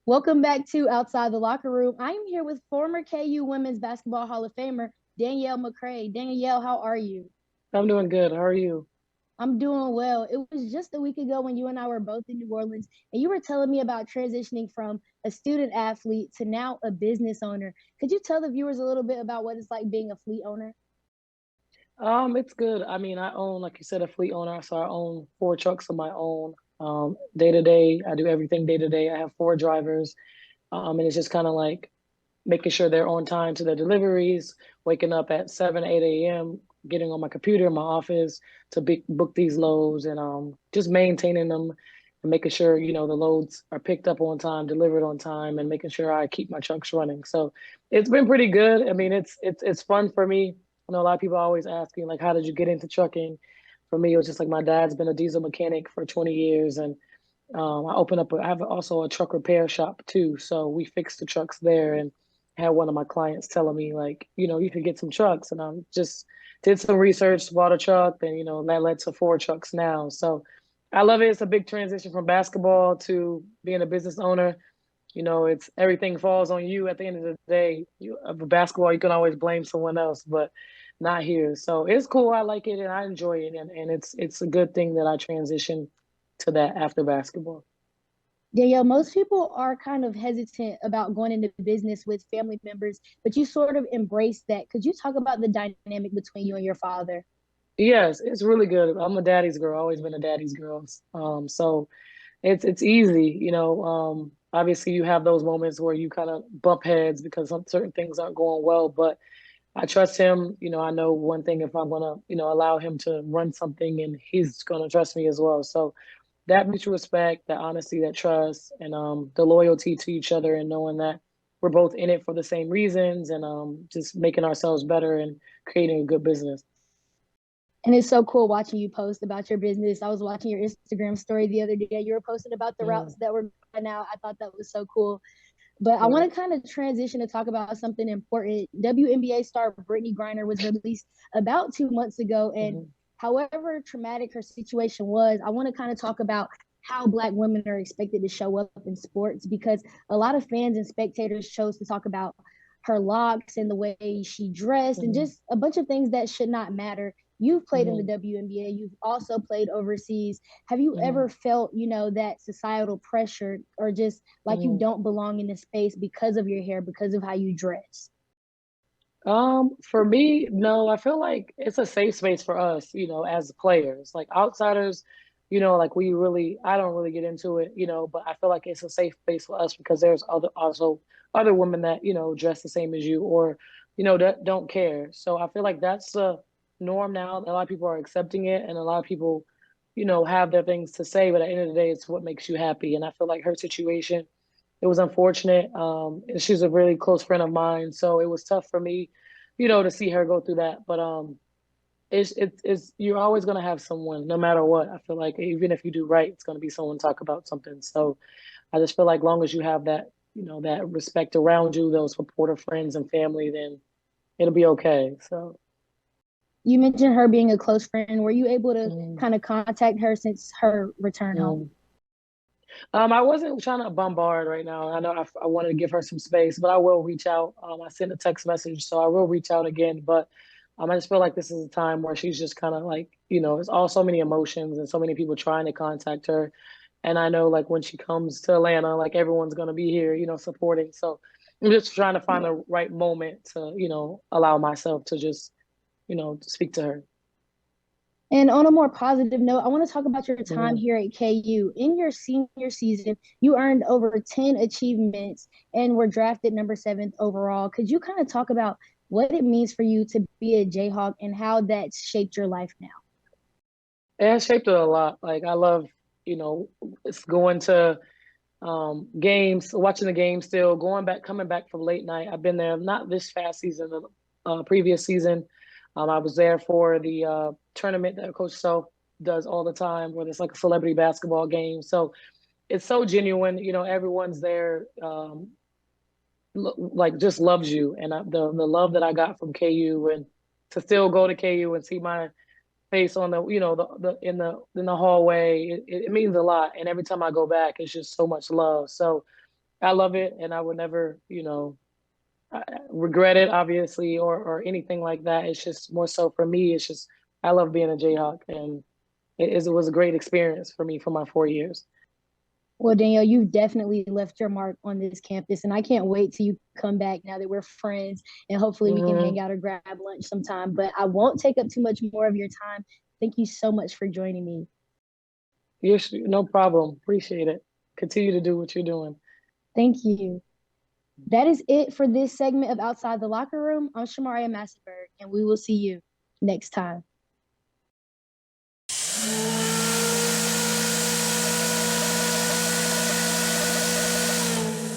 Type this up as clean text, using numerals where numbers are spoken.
Welcome back to Outside the Locker Room. I am here with former KU Women's Basketball Hall of Famer, Danielle McCray. Danielle, how are you? I'm doing good. How are you? I'm doing well. It was just a week ago when you and I were both in New Orleans, and you were telling me about transitioning from a student athlete to now a business owner. Could you tell the viewers a little bit about what it's like being a fleet owner? It's good. I mean, I own, like you said, a fleet owner, so I own four trucks of my own. Day to day, I do everything day to day. I have four drivers, and it's just kind of like making sure they're on time to their deliveries, waking up at 7, 8 a.m., getting on my computer in my office to book these loads, and just maintaining them and making sure, the loads are picked up on time, delivered on time, and making sure I keep my trucks running. So it's been pretty good. I mean, it's fun for me. I know a lot of people are always asking, like, how did you get into trucking? For me, it was just like my dad's been a diesel mechanic for 20 years, and I have also a truck repair shop too. So we fix the trucks there, and had one of my clients telling me, like, you could get some trucks, and I just did some research, bought a truck, and that led to four trucks now. So I love it. It's a big transition from basketball to being a business owner. It's everything falls on you at the end of the day. Of basketball, you can always blame someone else, but not here. So it's cool. I like it and I enjoy it, and it's a good thing that I transitioned to that after basketball. Danielle, most people are kind of hesitant about going into business with family members, but you sort of embrace that. Could you talk about the dynamic between you and your father? Yes, it's really good. I'm a daddy's girl. Always been a daddy's girl. So it's easy. Obviously you have those moments where you kind of bump heads because certain things aren't going well, but I trust him. I know one thing, if I'm gonna, allow him to run something, and he's gonna trust me as well. So that mutual respect, that honesty, that trust, and the loyalty to each other, and knowing that we're both in it for the same reasons, and just making ourselves better and creating a good business. And it's so cool watching you post about your business. I was watching your Instagram story the other day. You were posting about the Mm, routes that were going out. I thought that was so cool. But I right. want to kind of transition to talk about something important. WNBA star Brittany Griner was released about 2 months ago. And Hmm. however traumatic her situation was, I want to kind of talk about how Black women are expected to show up in sports because a lot of fans and spectators chose to talk about her locks and the way she dressed and Hmm. just a bunch of things that should not matter. You've played in the Hmm. WNBA, you've also played overseas. Have you Hmm. ever felt, that societal pressure or just like you Hmm. don't belong in this space because of your hair, because of how you dress? For me, no, I feel like it's a safe space for us, as players. Like outsiders, like I don't really get into it, but I feel like it's a safe space for us because there's other women that, dress the same as you, or, that don't care. So I feel like that's the norm now. A lot of people are accepting it, and a lot of people, have their things to say, but at the end of the day, it's what makes you happy. And I feel like her situation, it was unfortunate. And she's a really close friend of mine, so it was tough for me, to see her go through that. But it's you're always gonna have someone, no matter what. I feel like even if you do right, it's gonna be someone talk about something. So I just feel like long as you have that, that respect around you, those supportive friends and family, then it'll be okay. So. You mentioned her being a close friend. Were you able to Mm, kind of contact her since her return home? mm. I wasn't trying to bombard right now. I know I wanted to give her some space, but I will reach out. I sent a text message, so I will reach out again. But I just feel like this is a time where she's just kind of like, it's all so many emotions and so many people trying to contact her. And I know, like, when she comes to Atlanta, like, everyone's going to be here, supporting. So I'm just trying to find the right moment to, allow myself to just, to speak to her. And on a more positive note, I want to talk about your time Mhm. here at KU. In your senior season, you earned over 10 achievements and were drafted number seventh overall. Could you kind of talk about what it means for you to be a Jayhawk and how that's shaped your life now? It has shaped it a lot. Like, I love, it's going to games, watching the game still, coming back from late night. I've been there, not this past season, the previous season. I was there for the tournament that Coach Self does all the time, where it's like a celebrity basketball game. So it's so genuine. Everyone's there, like, just loves you, and the love that I got from KU, and to still go to KU and see my face on the, the in the hallway, it means a lot. And every time I go back, it's just so much love. So I love it, and I would never, regret it, obviously, or anything like that. It's just more so for me. It's just I love being a Jayhawk, and it was a great experience for me for my 4 years. Well, Danielle, you've definitely left your mark on this campus, and I can't wait till you come back now that we're friends, and hopefully we can Hmm. hang out or grab lunch sometime. But I won't take up too much more of your time. Thank you so much for joining me. No problem. Appreciate it. Continue to do what you're doing. Thank you. That is it for this segment of Outside the Locker Room. I'm Shamaria Massenberg, and we will see you next time.